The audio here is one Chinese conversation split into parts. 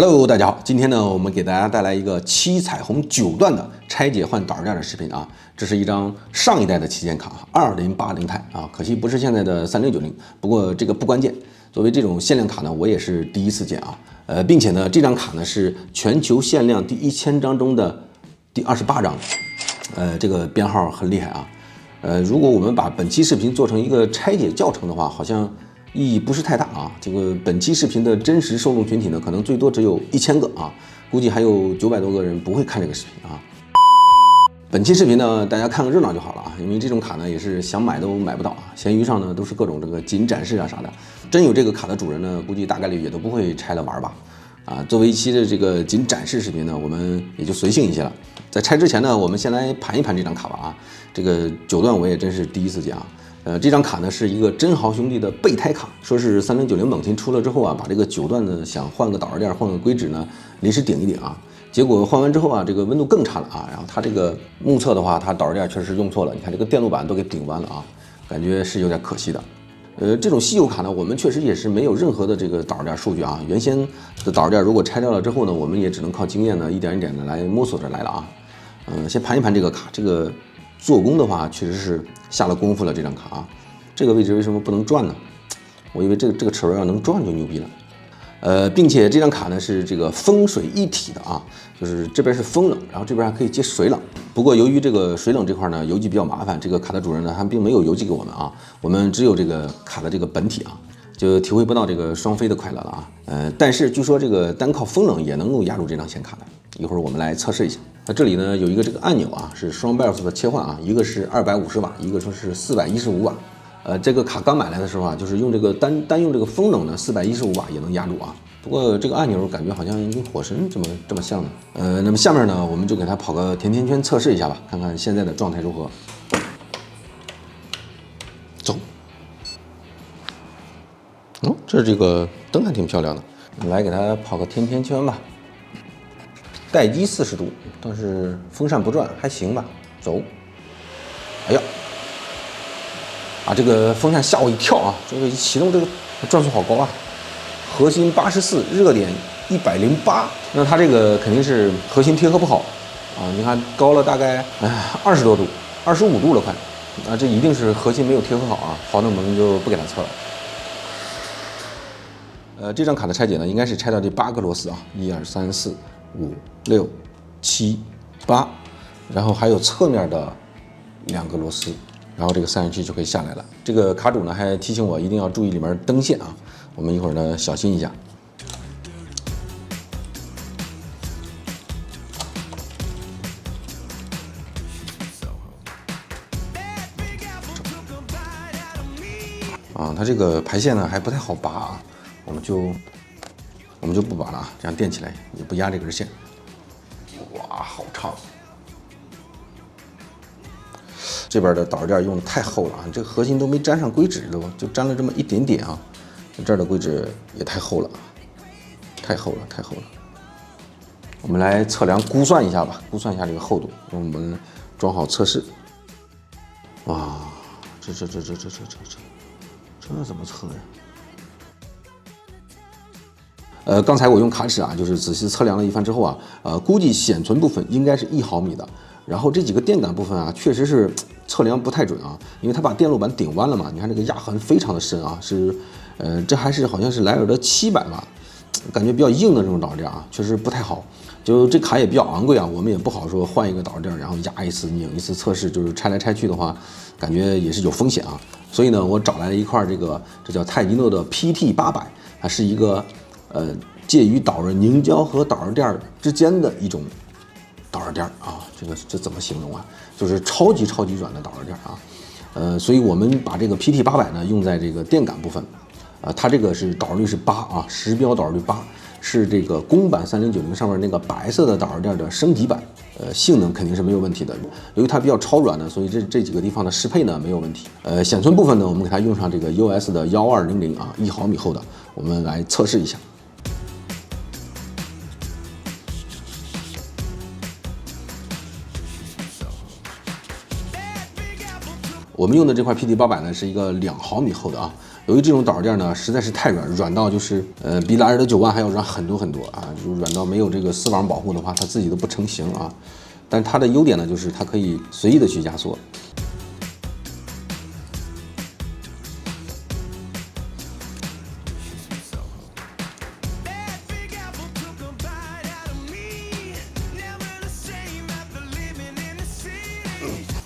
Hello， 大家好，今天呢，我们给大家带来一个7彩虹9段的拆解换导件的视频啊。这是一张上一代的旗舰卡，2080钛啊，可惜不是现在的3090。不过这个不关键，作为这种限量卡呢，我也是第一次见啊。并且呢，这张卡呢是全球限量第1000张中的第28张，这个编号很厉害啊。如果我们把本期视频做成一个拆解教程的话，好像意义不是太大啊。这个本期视频的真实受众群体呢，可能最多只有1000个啊，估计还有900多个人不会看这个视频啊。本期视频呢，大家看个热闹就好了啊，因为这种卡呢也是想买都买不到啊，闲鱼上呢都是各种这个仅展示啊啥的，真有这个卡的主人呢，估计大概率也都不会拆了玩吧。啊，作为一期的这个仅展示视频呢，我们也就随性一些了。在拆之前呢，我们先来盘一盘这张卡吧啊，这个9段我也真是第一次见啊。这张卡呢是一个真豪兄弟的备胎卡，说是3090猛禽出了之后啊，把这个9段呢想换个导热垫、换个硅脂呢，临时顶一顶啊。结果换完之后啊，这个温度更差了啊。然后它这个目测的话，它导热垫确实用错了，你看这个电路板都给顶弯了啊，感觉是有点可惜的。这种稀有卡呢，我们确实也是没有任何的这个导热垫数据啊。原先的导热垫如果拆掉了之后呢，我们也只能靠经验呢，一点一点的来摸索着来了啊。先盘一盘这个卡，这个做工的话确实是下了功夫了。这张卡啊，这个位置为什么不能转呢？我以为这个齿轮要能转就牛逼了。并且这张卡呢是这个风水一体的啊，就是这边是风冷，然后这边还可以接水冷。不过由于这个水冷这块呢邮寄比较麻烦，这个卡的主人呢还并没有邮寄给我们啊，我们只有这个卡的这个本体啊，就体会不到这个双飞的快乐了啊。但是据说这个单靠风冷也能够压住这张显卡的，一会儿我们来测试一下。那这里呢有一个这个按钮啊，是双 BIOS 的切换啊，一个是250瓦，一个说是415瓦。这个卡刚买来的时候啊，就是用这个单用这个风冷呢，415瓦也能压住啊。不过这个按钮感觉好像跟火神这么像呢。那么下面呢，我们就给它跑个甜甜圈测试一下吧，看看现在的状态如何。走。哦，这个灯还挺漂亮的，来给它跑个甜甜圈吧。待机40度，但是风扇不转，还行吧。走。哎呀！啊，这个风扇吓我一跳啊！这个一启动，这个转速好高啊，核心84，热点108，那它这个肯定是核心贴合不好啊！你看高了大概20多度，25度了快，啊，这一定是核心没有贴合好啊！好，那我们就不给它测了。这张卡的拆解呢，应该是拆掉这8个螺丝啊，1、2、3、4、5、6、7、8，然后还有侧面的2个螺丝。然后这个散热器就可以下来了。这个卡主呢还提醒我一定要注意里面灯线啊，我们一会儿呢小心一下。啊，它这个排线呢还不太好拔啊，我们就不拔了啊，这样垫起来也不压这根线。哇，好长！这边的导热垫用的太厚了啊，这个核心都没沾上硅脂都，就沾了这么一点点啊。这儿的硅脂也太厚了，太厚了。我们来测量估算一下吧，估算一下这个厚度，让我们装好测试。哇，这怎么测呀？刚才我用卡尺啊，就是仔细测量了一番之后啊，估计显存部分应该是1毫米的。然后这几个电感部分啊，确实是测量不太准啊，因为它把电路板顶弯了嘛。你看这个压痕非常的深啊，是，这还是好像是莱尔的700瓦，感觉比较硬的这种导热垫啊，确实不太好。就这卡也比较昂贵啊，我们也不好说换一个导热垫，然后压一次拧一次测试，就是拆来拆去的话，感觉也是有风险啊。所以呢，我找来了一块这叫泰迪诺的 PT800，它是一个介于导热凝胶和导热垫之间的一种导热垫啊，这怎么形容啊？就是超级软的导热垫啊。所以我们把这个 PT800呢用在这个电感部分，它这个是导热率是8啊，实标导热率8，是这个公版3090上面那个白色的导热垫的升级版，性能肯定是没有问题的。由于它比较超软呢，所以这几个地方的适配呢没有问题。显存部分呢，我们给它用上这个 US 的1200啊，1毫米厚的，我们来测试一下。我们用的这块 PT800呢是一个2毫米厚的啊，由于这种导热垫呢实在是太软，软到就是比拉尔的9万还要软很多很多啊，就软到没有这个丝网保护的话，它自己都不成型啊。但它的优点呢，就是它可以随意的去压缩。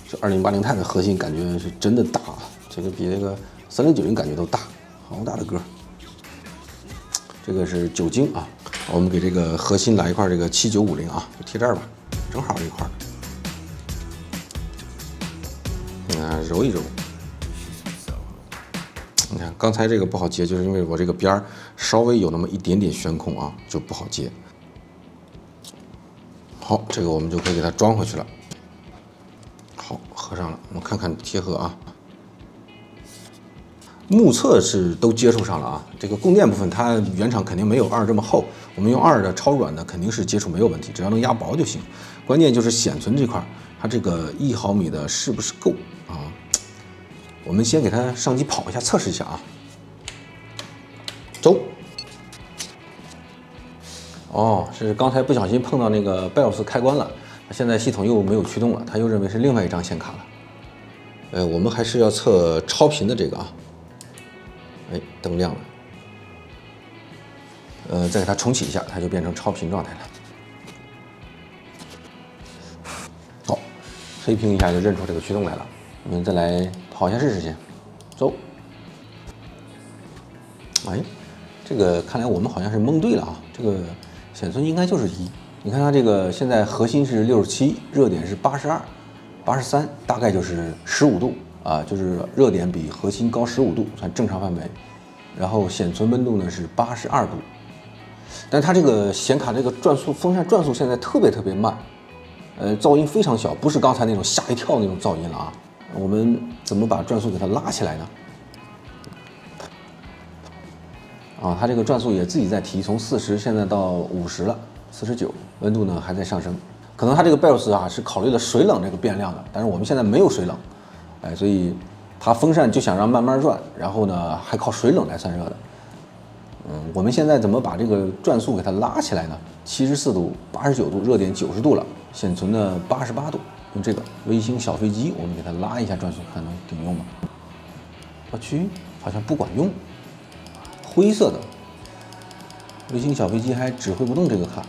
这2080钛的核心感觉是真的大，这个比这个3690感觉都大，好大的个。这个是酒精啊，我们给这个核心来一块这个7950啊，就贴这儿吧，正好这块。揉一揉。你看刚才这个不好接，就是因为我这个边儿稍微有那么一点点悬空啊，就不好接。好，这个我们就可以给它装回去了。好，合上了，我们看看贴合啊。目测是都接触上了啊，这个供电部分它原厂肯定没有2这么厚，我们用2的超软的肯定是接触没有问题，只要能压薄就行。关键就是显存这块，它这个1毫米的是不是够啊？我们先给它上机跑一下，测试一下啊。走。哦，是刚才不小心碰到那个 BIOS 开关了，现在系统又没有驱动了，它又认为是另外一张显卡了。我们还是要测超频的这个啊。哎，灯亮了。再给它重启一下，它就变成超频状态了。好，黑屏一下就认出这个驱动来了。我们再来跑一下试试去。走。哎，这个看来我们好像是蒙对了啊。这个显存应该就是1。你看它这个现在核心是67，热点是82、83，大概就是15度啊，就是热点比核心高15度，算正常范围。然后显存温度呢是82度，但它这个显卡这个转速风扇转速现在特别慢，噪音非常小，不是刚才那种吓一跳那种噪音了啊。我们怎么把转速给它拉起来呢？啊，它这个转速也自己在提，从40现在到50了，49，温度呢还在上升。可能它这个 BIOS 啊是考虑了水冷这个变量的，但是我们现在没有水冷，所以它风扇就想让慢慢转，然后呢还靠水冷来散热的。我们现在怎么把这个转速给它拉起来呢？74度、89度，热点90度了，显存呢88度，用这个微星小飞机，我们给它拉一下转速，看能顶用吗？我去，好像不管用。灰色的微星小飞机还指挥不动这个卡，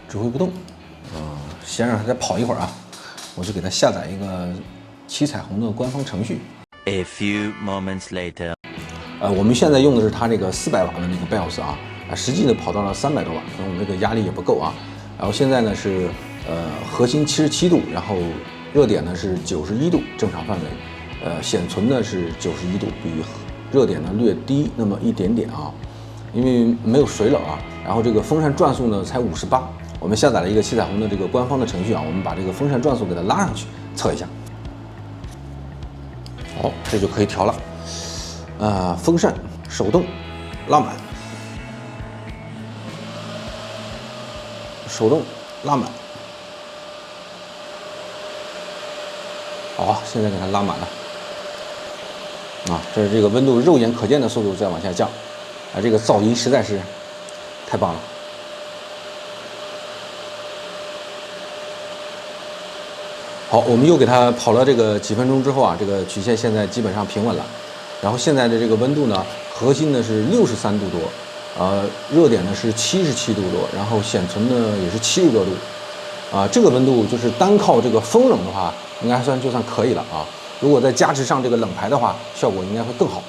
指挥不动。先让它再跑一会儿啊，我就给它下载一个七彩虹的官方程序。A few moments later， 我们现在用的是它这个400瓦的那个 BIOS 啊，实际呢跑到了300多瓦，可能我们这个压力也不够啊。然后现在呢是核心77度，然后热点呢是91度，正常范围。显存呢是91度，比热点呢略低那么一点点啊，因为没有水冷啊。然后这个风扇转速呢才58，我们下载了一个七彩虹的这个官方的程序啊，我们把这个风扇转速给它拉上去测一下。好，这就可以调了。风扇手动拉满，手动拉满。好，现在给它拉满了。这是这个温度肉眼可见的速度在往下降，这个噪音实在是太棒了。好，我们又给它跑了这个几分钟之后啊，这个曲线现在基本上平稳了。然后现在的这个温度呢，核心呢是63度多，热点呢是77度多，然后显存呢也是70多度，这个温度就是单靠这个风冷的话，应该就算可以了啊。如果再加持上这个冷排的话，效果应该会更好。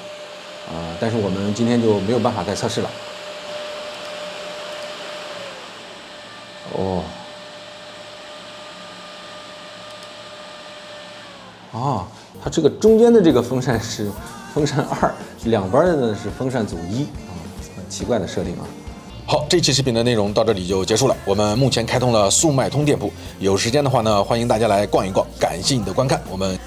但是我们今天就没有办法再测试了。它这个中间的这个风扇是风扇2，两边的呢是风扇组1很奇怪的设定啊。好，这期视频的内容到这里就结束了。我们目前开通了速卖通店铺，有时间的话呢，欢迎大家来逛一逛。感谢你的观看，我们